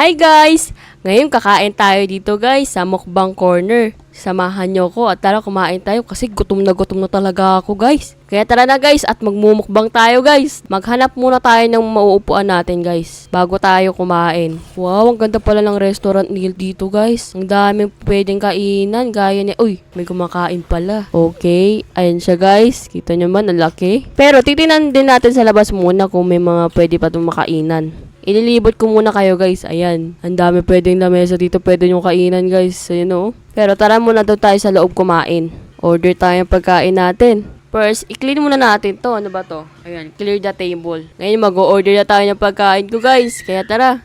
Hi guys! Ngayon kakain tayo dito guys sa Mukbang Corner. Samahan nyo ko at tara kumain tayo kasi gutom na talaga ako guys. Kaya tara na guys at magmumukbang tayo guys. Maghanap muna tayo ng mauupuan natin guys bago tayo kumain. Wow, ang ganda pala ng restaurant nila dito guys. Ang daming pwedeng kainan gaya ni... Uy, may kumakain pala. Okay, ayan siya guys. Kita nyo man, ang laki. Pero titinan din natin sa labas muna kung may mga pwede pa itong makainan. Ililibot ko muna kayo guys. Ayan. Ang dami pwedeng lamesa dito. Pwede nyo kainan guys. Ayan o. Pero tara muna daw tayo sa loob kumain. Order tayo ng pagkain natin. First, i-clean muna natin to. Ano ba to? Ayan. Clear the table. Ngayon mag-o-order na tayo ng pagkain ko guys. Kaya tara.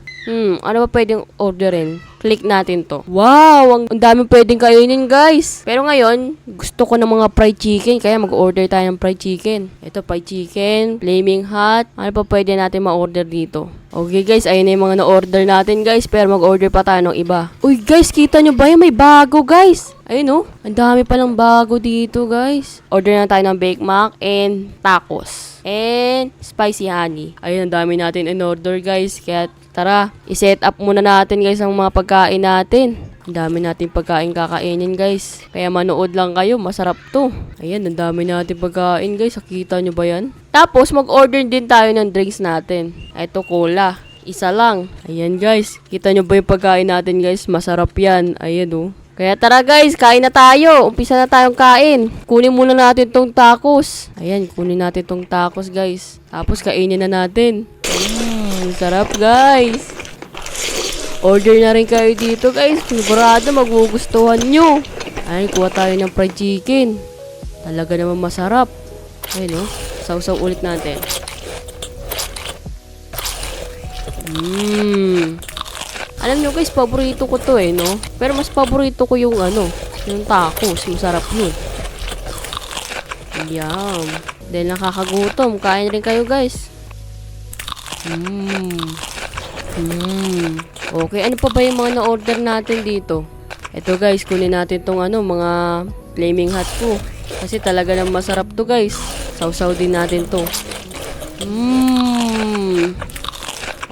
Ano ba pwedeng orderin? Click natin to. Wow! Ang dami pwedeng kainin guys. Pero ngayon, gusto ko ng mga fried chicken. Kaya mag-order tayo ng fried chicken. Ito, fried chicken, flaming hot. Ano pa pwede natin ma-order dito? Okay guys, ayun na yung mga na-order natin guys. Pero mag-order pa tayo ng iba. Uy guys, kita nyo ba yun? May bago guys. Ayun oh. Ang dami palang bago dito guys. Order na tayo ng Bake Mac and tacos. And spicy honey. Ayun, ang dami natin in order guys. Kaya tara, i-set up muna natin guys ang mga pagkain natin. Ang dami natin pagkain kakainin guys. Kaya manood lang kayo, masarap to. Ayan, ang dami natin pagkain guys. Nakita nyo ba yan? Tapos mag-order din tayo ng drinks natin. Ito cola. Isa lang. Ayan guys. Kita nyo ba yung pagkain natin guys? Masarap yan. Ayan oh. Kaya tara guys, kain na tayo. Umpisa na tayong kain. Kunin muna natin tong tacos. Ayan, kunin natin tong tacos guys. Tapos kainin na natin. Sarap guys. Order na rin kayo dito guys. Sigurado magugustuhan nyo. Ayan, kuha tayo ng fried chicken. Talaga naman masarap. Ayan o. Sausaw ulit natin. Alam nyo guys, paborito ko to no? Pero mas paborito ko yung yung tacos. Masarap yun. Yum. Dahil nakakagutom. Kain rin kayo guys. Okay, ano pa ba yung mga na-order natin dito? Ito guys, kunin natin tong mga flaming hot ko. Kasi talaga nang masarap to guys. Sausaw din natin to.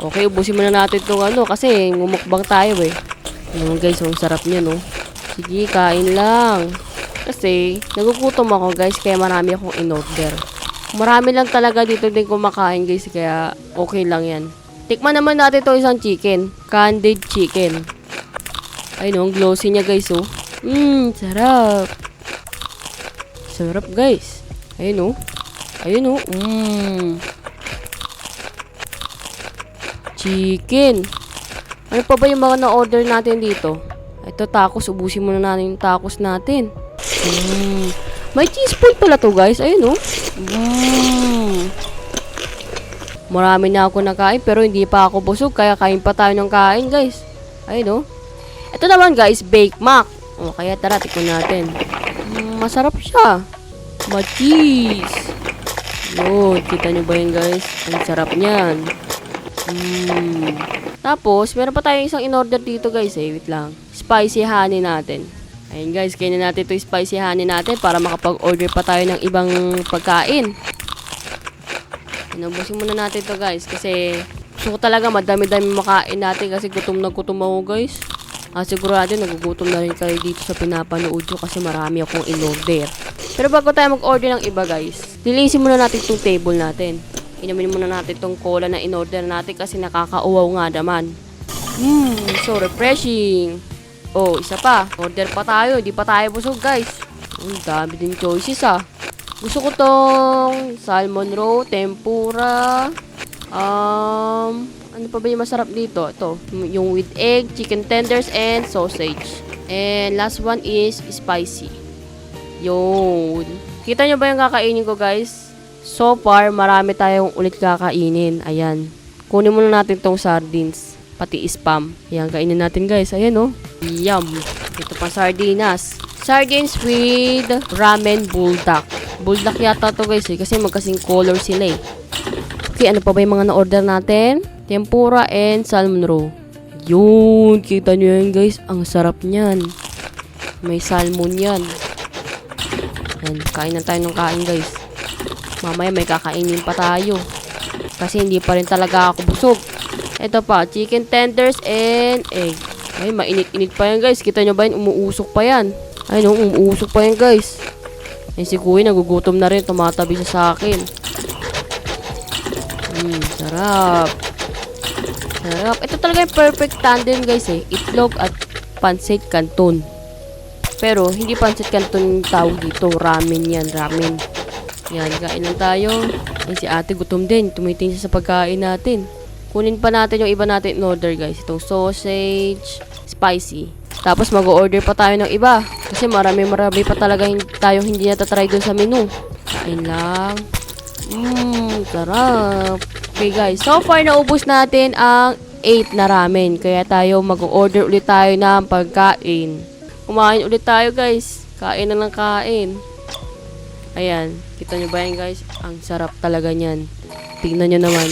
Okay, ubusin muna natin tong kasi mumukbang tayo guys, ang sarap niya no. Sige, kain lang. Kasi nagugutom ako guys, kaya marami akong in-order. Marami lang talaga dito din kumakain guys, kaya okay lang yan. Tikman naman natin to isang chicken. Candied chicken. Ayun, ang glossy niya guys oh. Sarap. Sarap guys. Ayun oh. Ayun oh. Chicken. Ano pa ba yung mga na-order natin dito? Ito, tacos. Ubusin muna natin yung tacos natin. May cheese food pala to guys. Ayun oh. Marami na ako nakain pero hindi pa ako busog. Kaya kain pa tayo ng kain guys. Ayun oh. Ito naman guys, Bake Mac. Kaya tara, tikman natin. Masarap siya. Ma-cheese. Yun, kita nyo ba yun guys? Ang sarap niyan. Tapos, meron pa tayong isang in-order dito guys Wait lang. Spicy honey natin. Ayun guys, kainin natin ito spicy honey natin para makapag-order pa tayo ng ibang pagkain. Inubusin muna natin to guys kasi gusto ko talaga madami-dami makain natin kasi gutom na gutom ako guys. Sigurado nagugutom na rin kayo dito sa pinapanood nyo kasi marami akong in-order. Pero bago tayo mag-order ng iba guys, linisin muna natin itong table natin. Inumin muna natin itong cola na in-order natin kasi nakakauwaw nga naman. So refreshing. Oh, isa pa. Order pa tayo. Di pa tayo busog guys. Ang dami din choices Gusto ko tong salmon roll, tempura. Ano pa ba yung masarap dito? Ito, yung with egg, chicken tenders, and sausage. And last one is spicy. Yun. Kita nyo ba yung kakainin ko guys? So far, marami tayong ulit kakainin. Ayan. Kunin muna natin tong sardines. Pati spam. Ayan, kainin natin guys. Ayan oh. Yum. Ito pa sardinas. Sardines with ramen buldak. Buldak yata to guys kasi magkasing color sila Okay, ano pa ba yung mga na-order natin? Tempura and salmon roll. Yun, kita nyo yan guys. Ang sarap niyan. May salmon yan. Ayan, kain na tayo ng kain guys. Mamaya may kakainin pa tayo. Kasi hindi pa rin talaga ako busog. Ito pa, chicken tenders and egg. Ay, mainit-init pa yan guys. Kita nyo ba yan? Umuusok pa yan. Ay, no, umuusok pa yan guys. Ay, si Kuya nagugutom na rin. Tumatabi siya sa akin. Sarap. Sarap. Ito talaga yung perfect tandem guys eh. Itlog at pancit canton. Pero, hindi pancit canton yung tawag dito. Ramen yan, ramen. Yan, kain lang tayo. Ay, si ate gutom din. Tumitingin siya sa pagkain natin. Kunin pa natin yung iba natin in order guys. Itong sausage, spicy. Tapos mag-order pa tayo ng iba. Kasi marami pa talaga tayo hindi natatry dun sa menu. Kain lang. Sarap. Okay guys, so far naubos natin ang 8 na ramen. Kaya tayo mag-order ulit tayo ng pagkain. Kumain ulit tayo guys. Kain na lang kain. Ayan, kita nyo ba yan guys? Ang sarap talaga nyan. Tingnan nyo naman.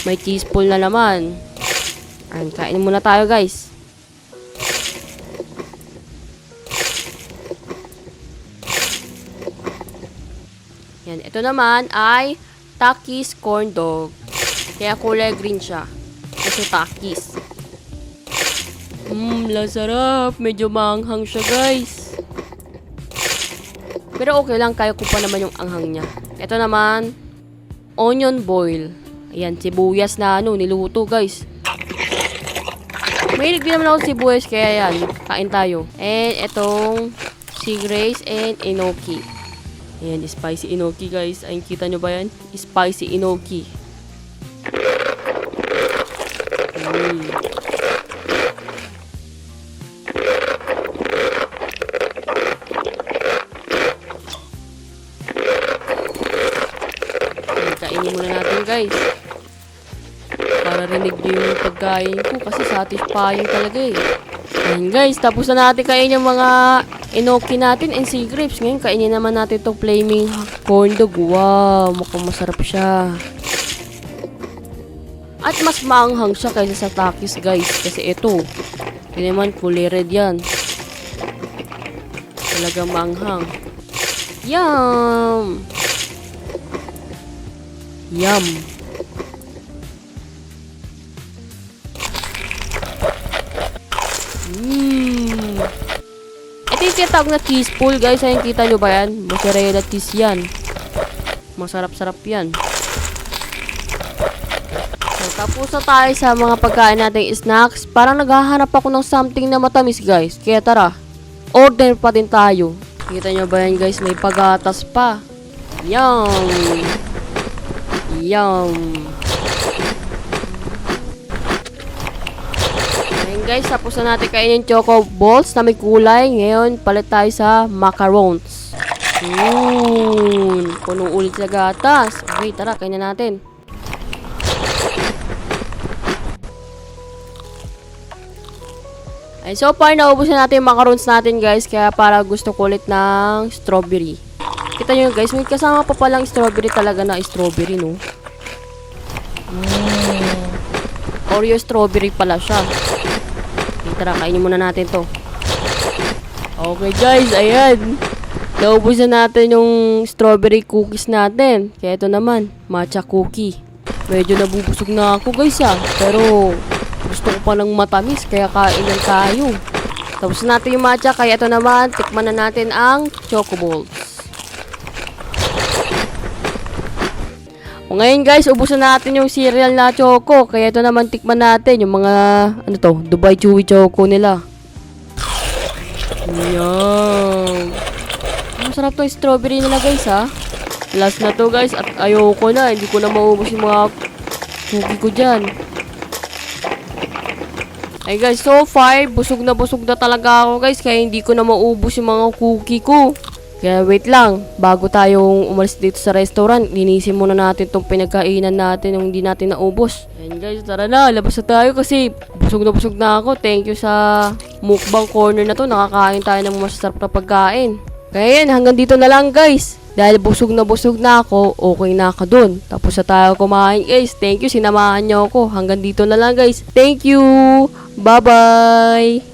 May cheese pool na naman. Ayan, kain muna tayo guys. Yan, ito naman ay Takis corn dog. Kaya kulay green siya. Kasi Takis. Lasarap. Medyo maanghang siya guys. Pero okay lang, kaya ko pa naman yung anghang niya. Ito naman, onion boil. Ayan, sibuyas na niluto guys. Mahilig din naman ako sibuyas, kaya yan, kain tayo. And itong sigrace and enoki. Ayan, spicy enoki guys. Ayun, kita nyo ba yan? Spicy enoki. Kainin muna natin guys. Para rinig nyo yung pagkain ko kasi satisfying talaga eh. Ayan guys, tapos na natin kainin yung mga enoki natin and sea grapes. Ngayon, kainin naman natin itong flaming corn dog. Wow, mukhang masarap siya. At mas maanghang siya kaysa sa Takis guys. Kasi ito, yun naman kulay red yan. Talagang maanghang. Yum! Yum! Ito yung tinatawag na cheese pool guys. Ayun, kita nyo ba yan? Mozzarella cheese yan. Masarap-sarap yan. So, tapos na tayo sa mga pagkain nating snacks. Parang naghahanap ako ng something na matamis guys. Kaya tara, order pa din tayo. Kita nyo ba yan guys? May pagatas pa. Yum! Yum! Guys, tapos na natin kainin choco balls na may kulay. Ngayon, palit tayo sa macarons. Puno ulit sa gatas. Okay, tara, kainin natin. Ay, so far, naubos na natin yung macarons natin, guys. Kaya para gusto ko ulit ng strawberry. Kita nyo, guys, may kasama pa palang strawberry talaga na strawberry, no? Oreo strawberry pala siya. Tara, kainin muna natin to. Okay guys, ayan. Naubos na natin yung strawberry cookies natin. Kaya ito naman, matcha cookie. Medyo nabubusog na ako guys pero gusto ko pa ng matamis, kaya kain lang tayo. Tapos natin yung matcha, kaya ito naman, tikman na natin ang choco balls. O ngayon guys, ubos na natin yung cereal na choco. Kaya ito naman tikman natin yung mga, Dubai Chewy Choco nila. Ayan. Masarap to yung strawberry nila guys Last na to guys at ayoko na. Hindi ko na maubos yung mga cookie ko dyan. Ay guys, so far, busog na talaga ako guys. Kaya hindi ko na maubos yung mga cookie ko. Kaya wait lang, bago tayong umalis dito sa restaurant, linisin muna natin itong pinagkainan natin yung hindi natin naubos. And guys, tara na, labas na tayo kasi busog na ako. Thank you sa mukbang corner na to, nakakain tayo ng masasarap na pagkain. Kaya yan, hanggang dito na lang guys. Dahil busog na ako, okay na ako dun. Tapos na tayo kumain guys. Thank you, sinamahan nyo ako. Hanggang dito na lang guys. Thank you! Bye-bye!